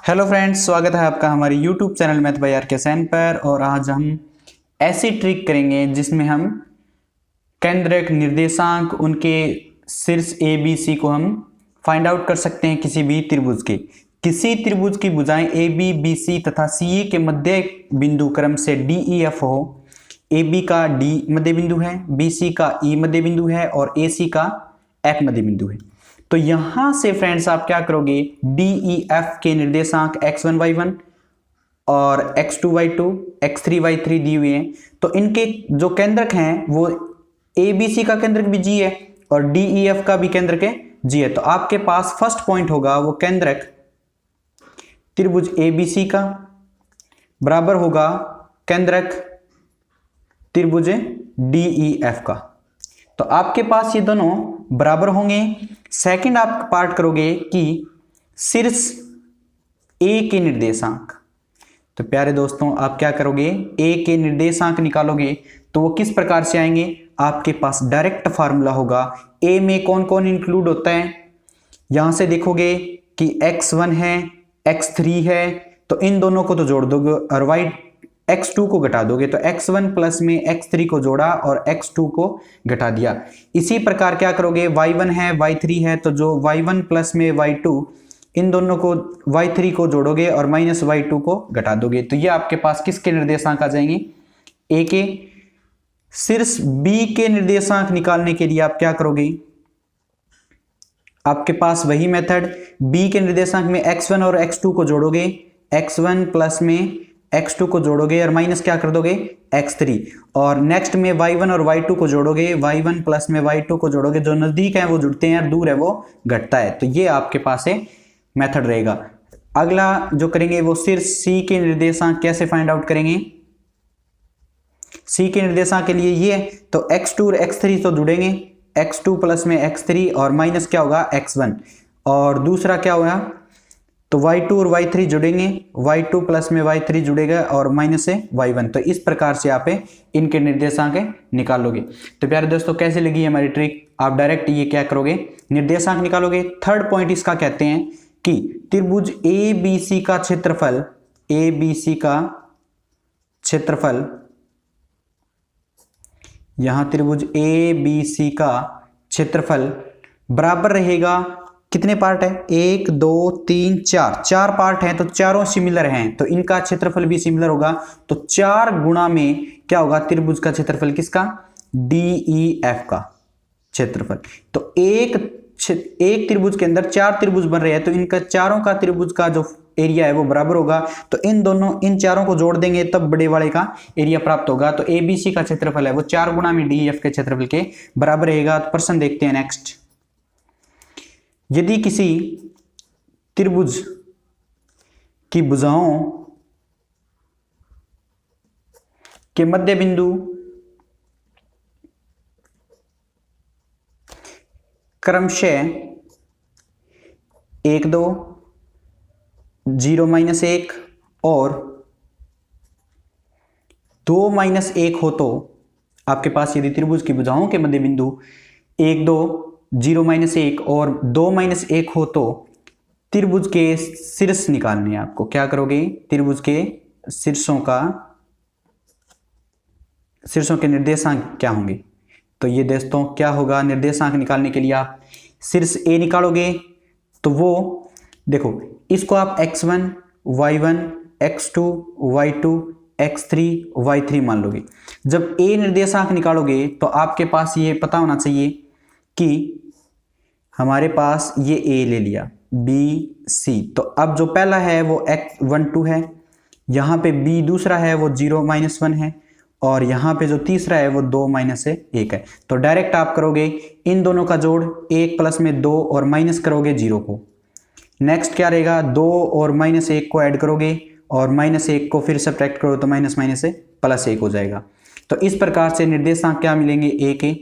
Hello friends, स्वागत है आपका हमारे YouTube channel math by R K Sen पर। और आज हम ऐसी ट्रिक करेंगे जिसमें हम केंद्रक, निर्देशांक, उनके शीर्ष ए बी सी को हम फाइंड आउट कर सकते हैं किसी भी त्रिभुज के। किसी त्रिभुज की भुजाएं ए बी, बी सी तथा सी ए के मध्य बिंदु क्रम से डी ई एफ हो। ए बी का डी मध्य बिंदु है, बी सी का ई मध्य बिंदु है और ए सी का एफ मध्य बिंदु है। तो यहां से फ्रेंड्स आप क्या करोगे, डी ई एफ के निर्देशांक x1 y1 और x2 y2 x3 y3 दिए हुए हैं। तो इनके जो केंद्रक हैं वो ए बी सी का केंद्रक भी जी है और डी ई एफ का भी केंद्रक है जी है। तो आपके पास फर्स्ट पॉइंट होगा वो केंद्रक त्रिभुज ए बी सी का बराबर होगा केंद्रक त्रिभुज डी ई एफ का। तो आपके पास ये दोनों बराबर होंगे। सेकंड आप पार्ट करोगे कि शीर्ष ए के निर्देशांक। तो प्यारे दोस्तों, आप क्या करोगे, ए के निर्देशांक निकालोगे तो वो किस प्रकार से आएंगे। आपके पास डायरेक्ट फार्मूला होगा। ए में कौन कौन इंक्लूड होता है, यहां से देखोगे कि x1 है, x3 है, तो इन दोनों को तो जोड़ दोगे और y x2 को घटा दोगे। तो x1 प्लस में x3 को जोड़ा और x2 को घटा दिया। इसी प्रकार क्या करोगे, y1 है, y3 है, तो जो y1 प्लस में y2, इन दोनों को y3 को जोड़ोगे और माइनस y2 को घटा दोगे। तो ये आपके पास किसके निर्देशांक आ जाएंगे, a के। शीर्ष b के निर्देशांक निकालने के लिए आप क्या करोगे, आपके पास वही मेथड, b के निर्देशांक में x1 और x2 को जोड़ोगे, x1 प्लस में x2 को जोड़ोगे और माइनस क्या कर दोगे x3, और नेक्स्ट में y1 और y2 को जोड़ोगे, y1 प्लस में y2 को जोड़ोगे। जो नजदीक है वो जुड़ते हैं और दूर है वो घटता है। तो ये आपके पास है मेथड रहेगा। अगला जो करेंगे वो शीर्ष c के निर्देशांक कैसे फाइंड आउट करेंगे। c के निर्देशांक के लिए ये, तो x2 और x3 तो जुड़ेंगे, x2 प्लस में x3 और माइनस क्या होगा x1, और दूसरा क्या होगा, तो y2 और y3 जुड़ेंगे, y2 प्लस में y3 जुड़ेगा और माइनस से y1। तो इस प्रकार से आप इनके निर्देशांक निकालोगे। तो प्यारे दोस्तों, कैसे लगी हमारी ट्रिक, आप डायरेक्ट ये क्या करोगे, निर्देशांक निकालोगे। थर्ड पॉइंट इसका कहते हैं कि त्रिभुज ए बी सी का क्षेत्रफल, ए बी सी का क्षेत्रफल, यहां त्रिभुज ए बी सी का क्षेत्रफल बराबर रहेगा, कितने पार्ट है, 1 2 3 4, 4 पार्ट हैं, तो चारों सिमिलर हैं, तो इनका क्षेत्रफल भी सिमिलर होगा। तो 4 गुणा में क्या होगा, त्रिभुज का क्षेत्रफल किसका, डी ई एफ का क्षेत्रफल। तो एक त्रिभुज के अंदर 4 त्रिभुज बन रहे हैं, तो इनका चारों का त्रिभुज का जो एरिया है वो बराबर होगा। तो इन चारों को जोड़ देंगे तब बड़े वाले का एरिया प्राप्त होगा। तो एबीसी का क्षेत्रफल है वो 4 गुणा में डी एफ के क्षेत्रफल के बराबर रहेगा। तो प्रश्न देखते हैं नेक्स्ट। यदि किसी त्रिभुज की भुजाओं के मध्य बिंदु क्रमशः 1 2 0 -1 और 2 -1 हो, तो आपके पास यदि त्रिभुज की भुजाओं के मध्य बिंदु 1 2 0 -1 और 2 -1 हो तो त्रिभुज के शीर्ष निकालने हैं आपको। क्या करोगे, त्रिभुज के शीर्षों के निर्देशांक क्या होंगे। तो ये दोस्तों क्या होगा, निर्देशांक निकालने के लिए आप शीर्ष ए निकालोगे। तो वो देखो, इसको आप x1 y1 x2 y2 x3 y3 मान लोगे। जब ए निर्देशांक निकालोगे तो आपके पास ये पता होना चाहिए कि हमारे पास ये ए ले लिया, बी सी, तो अब जो पहला है वो x1 2 है, यहाँ पे बी दूसरा है वो 0 -1 है, और यहाँ पे जो तीसरा है वो 2 -1 है। तो डायरेक्ट आप करोगे इन दोनों का जोड़, 1 प्लस में 2 और माइनस करोगे 0 को। नेक्स्ट क्या रहेगा, 2 और -1 को ऐड करोगे और -1 को फिर सब्ट्रैक्ट करो तो माइनस से +1 हो जाएगा। तो इस प्रकार से निर्देशांक क्या मिलेंगे, ए के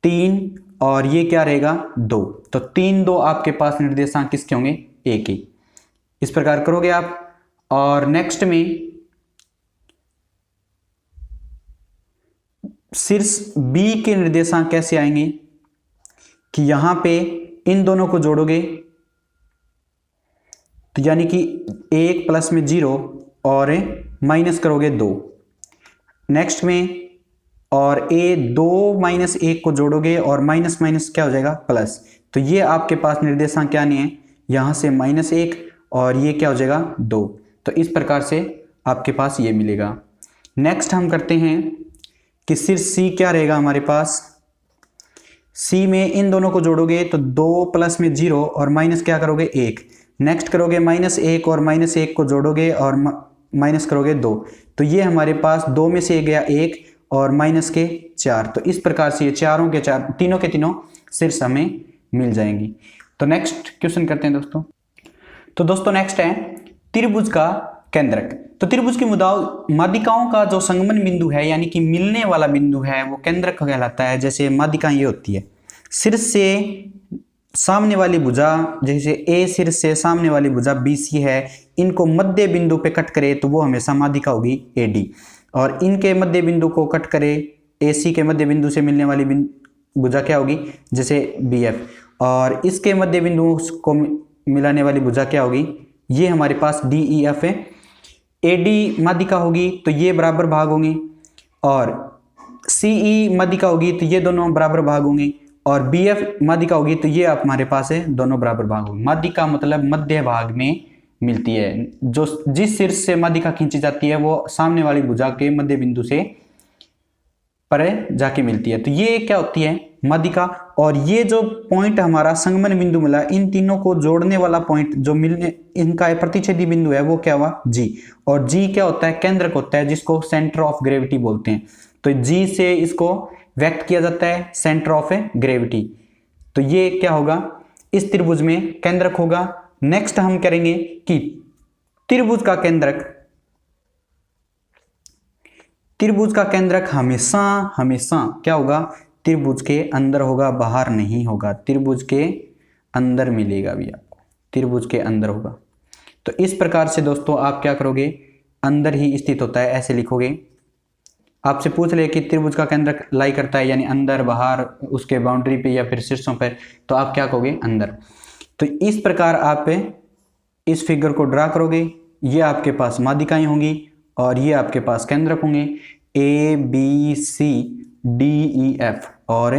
3 और ये क्या रहेगा 2। तो 3 2 आपके पास निर्देशांक किसके होंगे, ए के। इस प्रकार करोगे आप। और नेक्स्ट में शीर्ष बी के निर्देशांक कैसे आएंगे कि यहां पे इन दोनों को जोड़ोगे तो यानी कि 1 प्लस में 0 और माइनस करोगे 2, नेक्स्ट में और 2 माइनस 1 को जोड़ोगे और माइनस माइनस क्या हो जाएगा प्लस। तो ये आपके पास निर्देशांक क्या नहीं है, यहाँ से -1 और ये क्या हो जाएगा 2। तो इस प्रकार से आपके पास ये मिलेगा। नेक्स्ट हम करते हैं कि शीर्ष सी क्या रहेगा हमारे पास। सी में इन दोनों को जोड़ोगे तो 2 प्लस में 0 और माइनस क्या करोगे 1, नेक्स्ट करोगे -1 और -1 को जोड़ोगे और माइनस करोगे 2। तो ये हमारे पास 2 में से गया 1 और माइनस के 4। तो इस प्रकार से ये चारों के चार तीनों के तीनों शीर्ष हमें मिल जाएंगी। तो नेक्स्ट क्वेश्चन करते हैं दोस्तों। तो दोस्तों नेक्स्ट है त्रिभुज का केंद्रक। तो त्रिभुज की माध्यिकाओं का जो संगमन बिंदु है यानी कि मिलने वाला बिंदु है वो केंद्रक कहलाता है। जैसे माध्यिका ये होती है, शीर्ष से सामने वाली भुजा, जैसे ए शीर्ष से सामने वाली भुजा BC है, इनको मध्य बिंदु पे कट करे तो वो हमेशा माध्यिका होगी AD, और इनके मध्य बिंदु को कट करे AC के मध्य बिंदु से मिलने वाली भुजा क्या होगी, जैसे BF, और इसके मध्य बिंदु को मिलाने वाली भुजा क्या होगी, ये हमारे पास DEF है। AD माध्यिका होगी तो ये बराबर भाग होंगे, और CE माध्यिका होगी तो ये दोनों बराबर भाग होंगे, और BF माध्यिका होगी तो ये आप हमारे पास है दोनों बराबर भाग होंगे। माध्यिका मतलब मध्य भाग में मिलती है, जो जिस शीर्ष से माध्यिका खींची जाती है वो सामने वाली भुजा के मध्य बिंदु से परे जाके मिलती है। तो ये क्या होती है माध्यिका। और ये जो पॉइंट हमारा संगमन बिंदु मिला, इन तीनों को जोड़ने वाला पॉइंट जो मिलने इनका प्रतिच्छेदी बिंदु है वो क्या हुआ G, और G क्या होता है केंद्रक होता है, जिसको सेंटर ऑफ ग्रेविटी बोलते हैं। तो G से इसको व्यक्त किया जाता है सेंटर ऑफ ग्रेविटी। तो ये क्या होगा इस त्रिभुज में केंद्रक होगा। नेक्स्ट हम करेंगे कि त्रिभुज का केंद्रक हमेशा क्या होगा, त्रिभुज के अंदर होगा, बाहर नहीं होगा। त्रिभुज के अंदर मिलेगा भी आपको, त्रिभुज के अंदर होगा। तो इस प्रकार से दोस्तों आप क्या करोगे, अंदर ही स्थित होता है ऐसे लिखोगे। आपसे पूछ ले कि त्रिभुज का केंद्रक लाई करता है यानी अंदर बाहर, उसके बाउंड्री पे या फिर शीर्षों पर, तो आप क्या कहोगे अंदर। तो इस प्रकार आप इस फिगर को ड्रा करोगे। ये आपके पास माध्यिकाएं होंगी और ये आपके पास केंद्रक होंगे ABCDEF और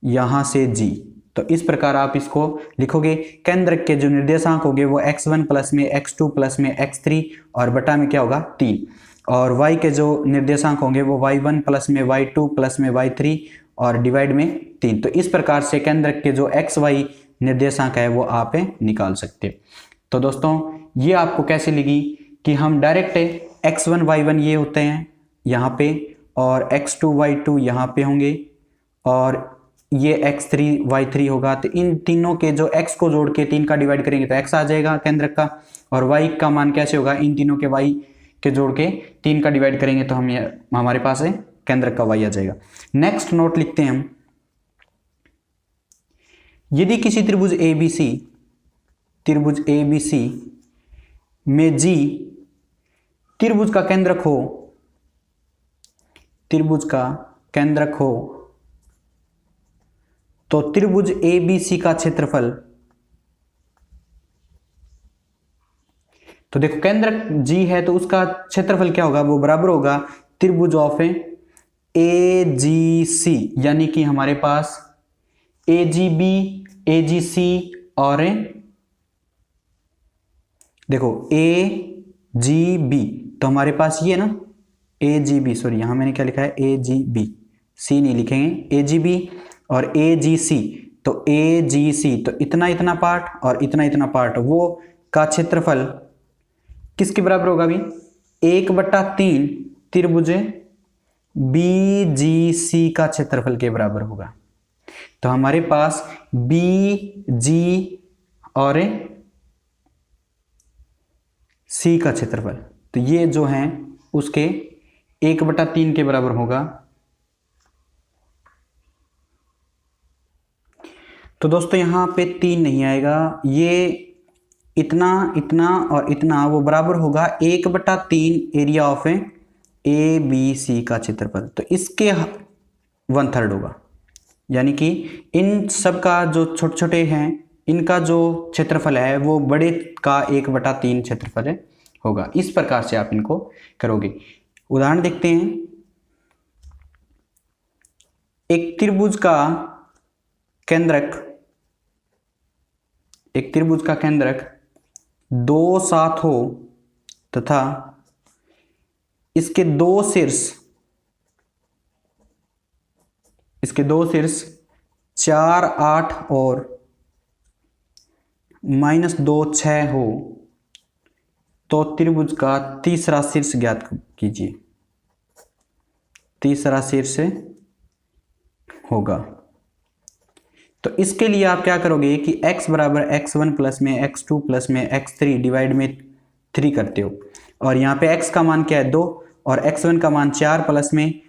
यहां से G। तो इस प्रकार आप इसको लिखोगे। केंद्रक के जो निर्देशांक होंगे वो x1 प्लस में x2 प्लस में x3 और बटा में क्या होगा 3, और y के जो निर्देशांक होंगे वो y1 प्लस में y2 प्लस में y3 और डिवाइड में 3। तो इस प्रकार से केंद्रक के जो xy निर्देशांक है वो आप निकाल सकते। तो दोस्तों ये आपको कैसे लगी कि हम डायरेक्ट x1 y1 ये होते हैं यहाँ पे, और x2 y2 यहाँ पे होंगे, और ये x3 y3 होगा। तो इन तीनों के जो x को जोड़ के 3 का डिवाइड करेंगे तो x आ जाएगा केंद्रक का, और y का मान कैसे होगा, इन तीनों के y के जोड़ के 3 का डिवाइड करेंगे तो हमारे पास है केंद्रक का y आ जाएगा। नेक्स्ट नोट लिखते हैं हम, यदि किसी त्रिभुज ABC में G त्रिभुज का केंद्रक हो तो त्रिभुज ABC का क्षेत्रफल, तो देखो केंद्रक G है तो उसका क्षेत्रफल क्या होगा, वो बराबर होगा त्रिभुज ऑफ AGC, यानी कि हमारे पास AGB AGC और देखो AGB, तो हमारे पास ये ना AGB, सॉरी यहां मैंने क्या लिखा है AGB, C नहीं लिखेंगे, AGB और AGC। तो AGC तो इतना पार्ट और इतना पार्ट, वो का क्षेत्रफल किसके बराबर होगा अभी 1/3 त्रिभुज BGC का क्षेत्रफल के बराबर होगा। तो हमारे पास BG और C का क्षेत्रफल, तो ये जो है उसके 1/3 के बराबर होगा। तो दोस्तों यहाँ पे 3 नहीं आएगा, ये इतना और इतना वो बराबर होगा 1/3 एरिया ऑफ ABC का क्षेत्रफल। तो इसके 1/3 होगा, यानी कि इन सब का जो छोटे छोटे हैं इनका जो क्षेत्रफल है वो बड़े का 1/3 क्षेत्रफल होगा। इस प्रकार से आप इनको करोगे। उदाहरण देखते हैं। एक त्रिभुज का केंद्रक 2 7 हो तथा इसके दो शीर्ष 4 8 और -2 6 हो तो त्रिभुज का तीसरा शीर्ष ज्ञात कीजिए। तीसरा शीर्ष होगा। तो इसके लिए आप क्या करोगे कि x बराबर x1 प्लस में x2 प्लस में x3 डिवाइड में 3 करते हो, और यहाँ पे x का मान क्या है 2 और x1 का मान 4 प्लस में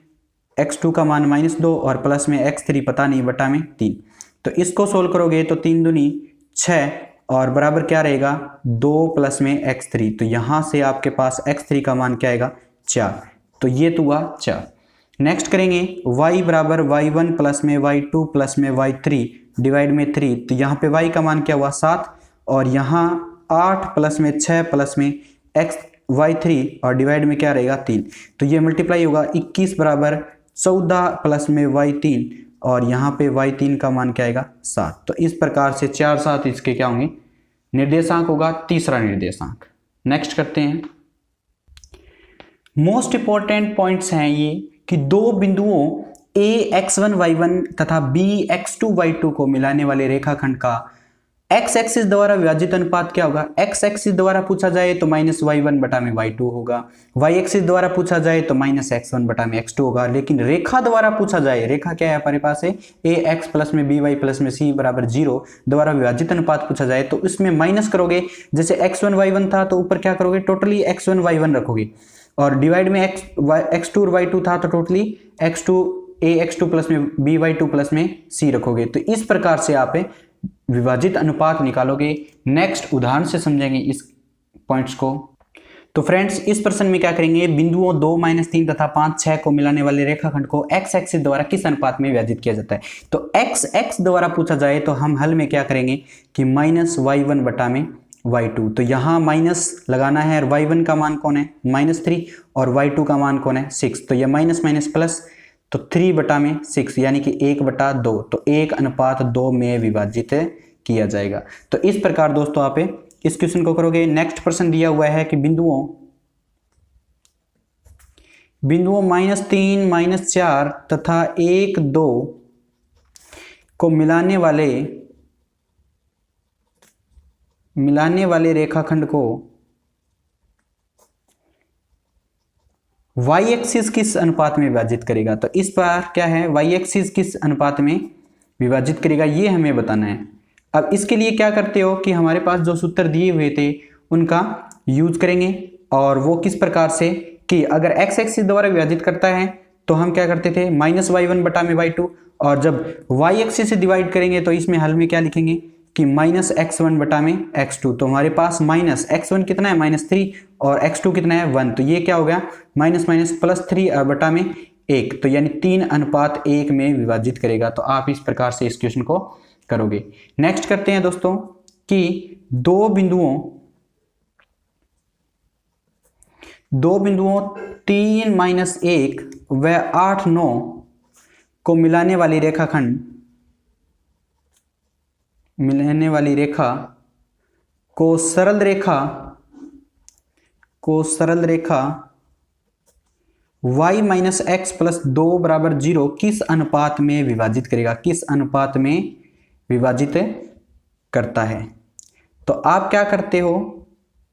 x2 का मान -2 और प्लस में x3 पता नहीं बटा में 3। तो इसको सोल्व करोगे तो 3 दूनी 6 और बराबर क्या रहेगा 2 प्लस में x3। तो यहाँ से आपके पास x3 का मान क्या आएगा 4। तो ये तो हुआ 4। नेक्स्ट करेंगे y बराबर y1 प्लस में y2 प्लस में y3 डिवाइड में 3। तो यहाँ पे y का मान क्या हुआ 7 और यहाँ 8 प्लस में 6 प्लस में y3 और डिवाइड में क्या रहेगा 3। तो ये मल्टीप्लाई होगा 21 बराबर 14 प्लस में y3 और यहाँ पे y3 का मान क्या आएगा 7। तो इस प्रकार से 4 7 इसके क्या होंगे निर्देशांक होगा, तीसरा निर्देशांक। नेक्स्ट करते हैं। मोस्ट इंपॉर्टेंट पॉइंट्स हैं ये कि दो बिंदुओं a x1 y1 तथा b x2 y2 को मिलाने वाले रेखाखंड का x एक्सिस द्वारा विभाजित अनुपात क्या होगा। x एक्सिस द्वारा पूछा जाए तो -y1 बटा में y2 होगा, y एक्सिस द्वारा पूछा जाए तो -x1 बटा में x2 होगा। लेकिन रेखा द्वारा पूछा जाए, रेखा क्या है हमारे पास है ax प्लस में by प्लस में c बराबर 0 द्वारा विभाजित अनुपात पूछा जाए तो इसमें माइनस करोगे। जैसे x1 y1 था तो ऊपर क्या करोगे टोटली x1 y1 रखोगे और डिवाइड में x2 और y2 था तो टोटली x2 प्लस में by2 प्लस में c रखोगे। तो इस प्रकार से आप विभाजित अनुपात निकालोगे। नेक्स्ट उदाहरण से समझेंगे इस पॉइंट्स को। तो फ्रेंड्स इस प्रश्न में क्या करेंगे, बिंदुओं 2 -3 तथा 5 6 को मिलाने वाले रेखाखंड को x एक्सिस द्वारा किस अनुपात में विभाजित किया जाता है। तो x द्वारा पूछा जाए तो हम हल में क्या करेंगे कि -y1 बटा में y2। तो यहाँ माइनस लगाना है और y1 का मान कौन है -3 और y2 का मान कौन है 6। तो यह माइनस माइनस प्लस तो 3 बटा में 6 यानी कि 1/2। तो 1:2 में विभाजित किया जाएगा। तो इस प्रकार दोस्तों आप इस क्वेश्चन को करोगे। नेक्स्ट प्रश्न दिया हुआ है कि बिंदुओं -3 -4 तथा 1 2 को मिलाने वाले रेखाखंड को y एक्सिस किस अनुपात में विभाजित करेगा। तो इस बार क्या है y एक्सिस किस अनुपात में विभाजित करेगा ये हमें बताना है। अब इसके लिए क्या करते हो कि हमारे पास जो सूत्र दिए हुए थे उनका यूज करेंगे, और वो किस प्रकार से कि अगर x एक्सिस द्वारा विभाजित करता है तो हम क्या करते थे -y1 बटा में y2, और जब y एक्सिस से डिवाइड करेंगे तो इसमें हल में क्या लिखेंगे कि -x1 बटा में x2। तो हमारे पास -x1 कितना है -3 और x2 कितना है 1। तो ये क्या हो गया +3 बटा में 1। तो यानी 3:1 में विभाजित करेगा। तो आप इस प्रकार से इस क्वेश्चन को करोगे। नेक्स्ट करते हैं दोस्तों कि दो बिंदुओं 3 -1 व 8 9 को मिलाने वाली रेखा को सरल रेखा y - x + 2 = 0 किस अनुपात में विभाजित करेगा, किस अनुपात में विभाजित करता है। तो आप क्या करते हो,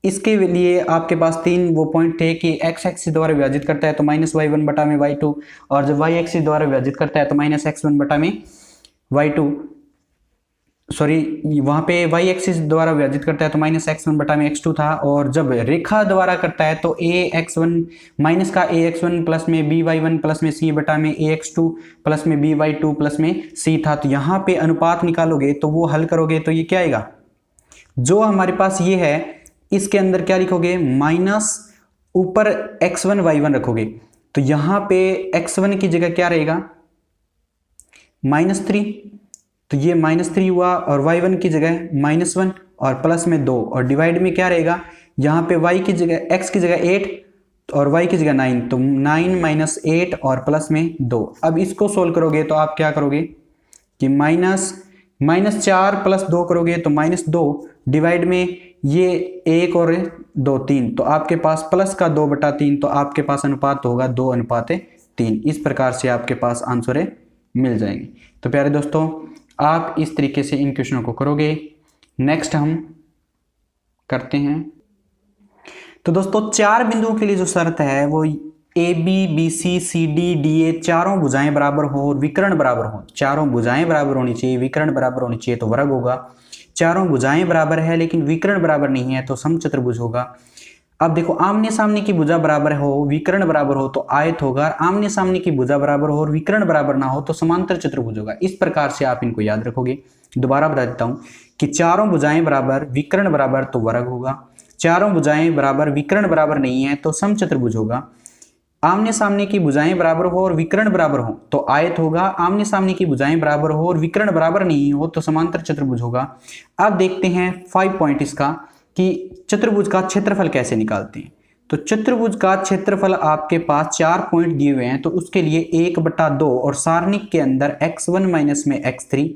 इसके लिए आपके पास 3 वो पॉइंट थे कि x एक्सिस द्वारा विभाजित करता है तो -y1 बटा में y2, और जब y एक्सिस द्वारा विभाजित करता है तो -x1 बटा में y2, सॉरी वहाँ पे y एक्सिस द्वारा विभाजित करता है तो -x1 बटा में x2 था, और जब रेखा द्वारा करता है तो ax1 माइनस का ax1 प्लस में by1 प्लस में c बटा में ax2 प्लस में by2 प्लस में c था। तो यहाँ पे अनुपात निकालोगे तो वो हल करोगे तो ये क्या आएगा, जो हमारे पास ये है इसके अंदर क्या लिखोगे माइनस ऊपर x1 y1 रखोगे। तो यहाँ पे x1 की जगह क्या रहेगा -3, तो ये -3 हुआ और y1 की जगह -1 और प्लस में 2 और डिवाइड में क्या रहेगा, यहाँ पे y की जगह x की जगह 8 और y की जगह 9, तो 9 माइनस 8 और प्लस में 2। अब इसको सोल्व करोगे तो आप क्या करोगे कि -4 प्लस 2 करोगे तो -2 डिवाइड में ये 1 और 2 3, तो आपके पास प्लस का 2/3, तो आपके पास अनुपात होगा 2:3। इस प्रकार से आपके पास आंसर मिल जाएंगे। तो प्यारे दोस्तों, आप इस तरीके से इन क्वेश्चनों को करोगे। नेक्स्ट हम करते हैं। तो दोस्तों 4 बिंदुओं के लिए जो शर्त है वो A B B C C D D A चारों भुजाएं बराबर हो और विकर्ण बराबर हो। चारों भुजाएं बराबर होनी चाहिए, विकर्ण बराबर होनी चाहिए तो वर्ग होगा। चारों भुजाएं बराबर है लेकिन विकर्ण बराबर नहीं है तो समचतुर्भुज होगा। अब देखो, आमने सामने की भुजा बराबर हो, विकर्ण बराबर हो तो आयत होगा। आमने सामने की भुजा बराबर हो और विकर्ण बराबर ना हो तो समांतर चतुर्भुज होगा। इस प्रकार से आप इनको याद रखोगे। दोबारा बता देता हूं कि चारों भुजाएं बराबर, विकर्ण बराबर तो वर्ग होगा। चारों भुजाएं बराबर, विकर्ण बराबर नहीं है तो समचतुर्भुज होगा। आमने सामने की भुजाएं बराबर हो और विकर्ण बराबर हो तो आयत होगा। आमने सामने की भुजाएं बराबर हो और विकर्ण बराबर नहीं हो तो समांतर चतुर्भुज होगा। अब देखते हैं 5 पॉइंट इसका कि चतुर्भुज का क्षेत्रफल कैसे निकालते हैं। तो चतुर्भुज का क्षेत्रफल आपके पास 4 पॉइंट दिए हुए हैं, तो उसके लिए 1/2 और सारणिक के अंदर x1 माइनस में x3,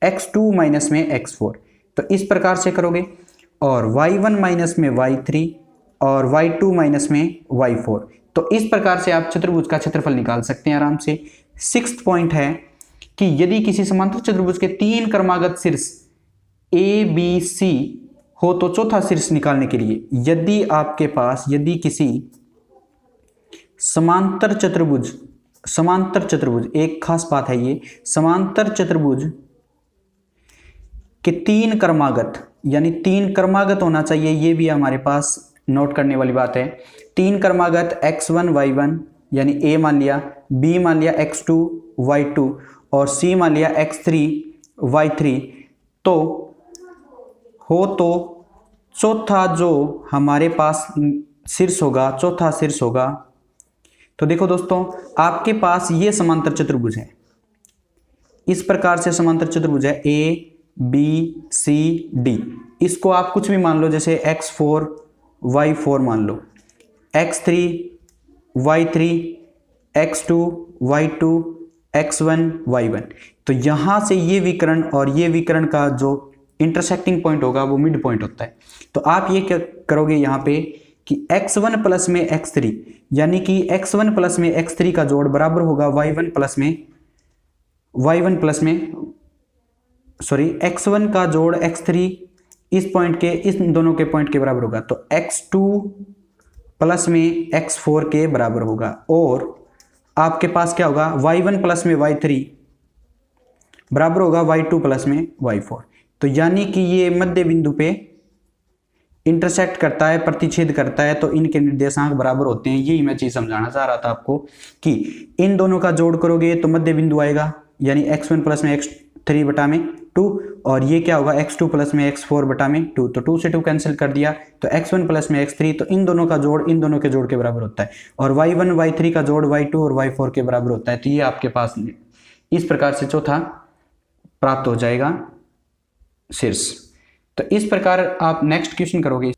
x2 माइनस में x4, तो इस प्रकार से करोगे। और y1 माइनस में y3 और y2 माइनस में y4, तो इस प्रकार से आप चतुर्भुज का क्षेत्रफल निकाल सकते हैं आराम से। 6th पॉइंट है कि यदि किसी समांतर चतुर्भुज के 3 क्रमागत शीर्ष ए बी सी हो तो चौथा शीर्ष निकालने के लिए यदि आपके पास, यदि किसी समांतर चतुर्भुज, एक खास बात है ये, समांतर चतुर्भुज के 3 क्रमागत, यानी 3 क्रमागत होना चाहिए, ये भी हमारे पास नोट करने वाली बात है। 3 क्रमागत x1 y1 यानी a मान लिया, b मान लिया x2 y2 और c मान लिया x3 y3, तो हो तो चौथा जो हमारे पास शीर्ष होगा, चौथा शीर्ष होगा। तो देखो दोस्तों, आपके पास ये समांतर चतुर्भुज है, इस प्रकार से समांतर चतुर्भुज है a b c d। इसको आप कुछ भी मान लो, जैसे x4 y4 मान लो, x3 y3 x2 y2 x1 y1। तो यहां से ये विकर्ण और ये विकर्ण का जो इंटरसेक्टिंग पॉइंट होगा वो मिड पॉइंट होता है। तो आप ये क्या करोगे यहाँ पे कि x1 प्लस में x3, यानी कि x1 प्लस में x3 का जोड़ बराबर होगा y1 प्लस में x1 का जोड़ x3 इस पॉइंट के, इस दोनों के पॉइंट के बराबर होगा, तो x2 प्लस में x4 के बराबर होगा। और आपके पास क्या होगा, y1 प्लस में y3 बराबर होगा y2 प्लस में y4। तो यानी कि ये मध्य बिंदु पे इंटरसेक्ट करता है, प्रतिच्छेद करता है, तो इनके निर्देशांक बराबर होते हैं। यही मैं चीज समझाना चाह रहा था आपको कि इन दोनों का जोड़ करोगे तो मध्य बिंदु आएगा, यानी x1 प्लस में x3 बटा में 2, और ये क्या होगा x2 प्लस में x4 बटा में 2, तो 2 से 2 कैंसिल कर दिया, तो x1 प्लस में x3, तो इन दोनों का जोड़ इन दोनों के जोड़ के बराबर होता है, और y1 y3 का जोड़ y2 और y4 के बराबर होता है। तो ये आपके पास इस प्रकार से चौथा प्राप्त हो जाएगा शीर्ष। तो इस प्रकार आप नेक्स्ट क्वेश्चन करोगे।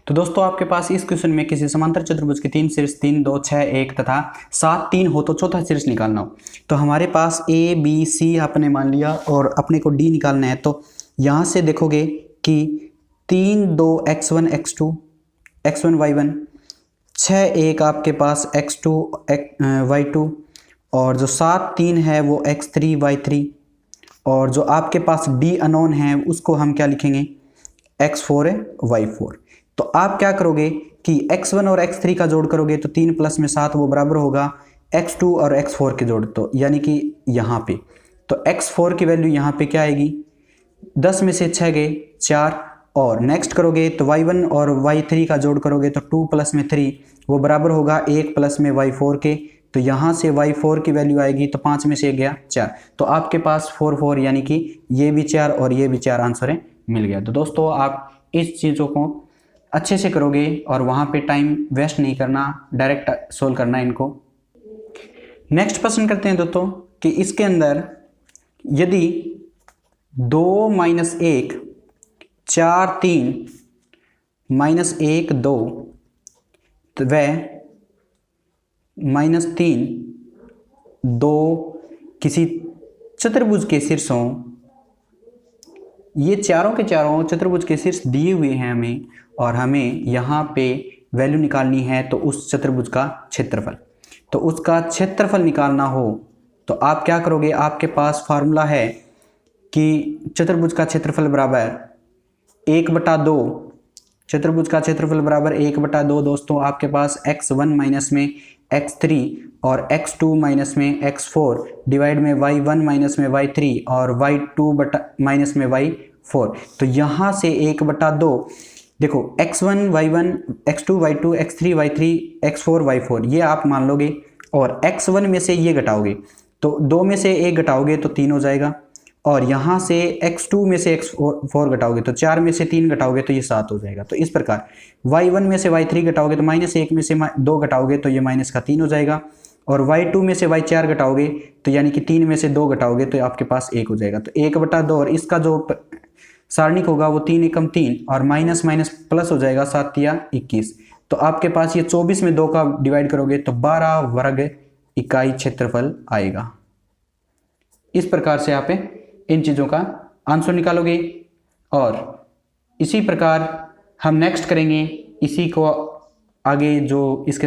तो दोस्तों, आपके पास इस क्वेश्चन में किसी समांतर चतुर्भुज के 3 शीर्ष 3 2 6 1 तथा 7 3 हो तो चौथा शीर्ष निकालना हो। तो हमारे पास ए बी सी आपने मान लिया और अपने को डी निकालना है। तो यहाँ से देखोगे कि 3 2 x1 x2 x1 y1, 6 1 आपके पास x2 y2, और जो 7 3 है वो x3 y3, और जो आपके पास डी अननोन है उसको हम क्या लिखेंगे, x4 y4। तो आप क्या करोगे कि x1 और x3 का जोड़ करोगे तो 3 प्लस में 7 वो बराबर होगा x2 और x4 के जोड़, तो यानी कि यहाँ पे तो x4 की वैल्यू यहाँ पे क्या आएगी, 10 में से 6 गए 4, और नेक्स्ट करोगे तो y1 और y3 का जोड़ करोगे तो 2 प्लस में 3 वो बराबर होगा 1 प्लस में y4 के, तो यहाँ से y4 की वैल्यू आएगी तो 5 में से गया 4, तो आपके पास 4 4 यानी कि ये भी 4 और ये भी 4 आंसर मिल गया। तो दोस्तों, आप इस चीज़ों को अच्छे से करोगे और वहाँ पे टाइम वेस्ट नहीं करना, डायरेक्ट सोल्व करना इनको। नेक्स्ट प्रश्न करते हैं दोस्तों कि इसके अंदर यदि 2 माइनस 1 4 3 माइनस 1 2 व माइनस 3 2 किसी चतुर्भुज के शीर्षों, ये चारों के चारों चतुर्भुज के शीर्ष दिए हुए हैं हमें, और हमें यहाँ पे वैल्यू निकालनी है तो उस चतुर्भुज का क्षेत्रफल। तो उसका क्षेत्रफल निकालना हो तो आप क्या करोगे, आपके पास फार्मूला है कि चतुर्भुज का क्षेत्रफल बराबर 1/2, चतुर्भुज का क्षेत्रफल बराबर 1/2 दोस्तों आपके पास x1 माइनस में x3 और x2 माइनस में x4 डिवाइड में y1 माइनस में y3 और y2 माइनस में y4। तो यहाँ से 1/2 देखो x1 y1 x2 y2 x3 y3 x4 y4 ये आप मान लोगे, और x1 में से ये घटाओगे तो 2 में से 1 घटाओगे तो 3 हो जाएगा, और यहाँ से x2 में से x4 घटाओगे तो 4 में से 3 घटाओगे तो ये 7 हो जाएगा। तो इस प्रकार y1 में से y3 घटाओगे तो -1 में से 2 घटाओगे तो ये माइनस का 3 हो जाएगा, और y2 में से y4 घटाओगे तो यानी कि 3 में से 2 घटाओगे तो आपके पास 1 हो जाएगा। तो 1/2 और इसका जो सारणिक होगा वो 3 एकम 3 और माइनस माइनस प्लस हो जाएगा 7 या 21। तो आपके पास ये 24 में 2 का डिवाइड करोगे तो 12 वर्ग इकाई क्षेत्रफल आएगा। इस प्रकार से आप इन चीज़ों का आंसर निकालोगे, और इसी प्रकार हम नेक्स्ट करेंगे इसी को आगे, जो इसके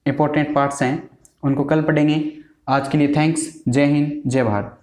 इंपॉर्टेंट पार्ट्स हैं उनको कल पढ़ेंगे। आज के लिए थैंक्स। जय हिंद, जय भारत।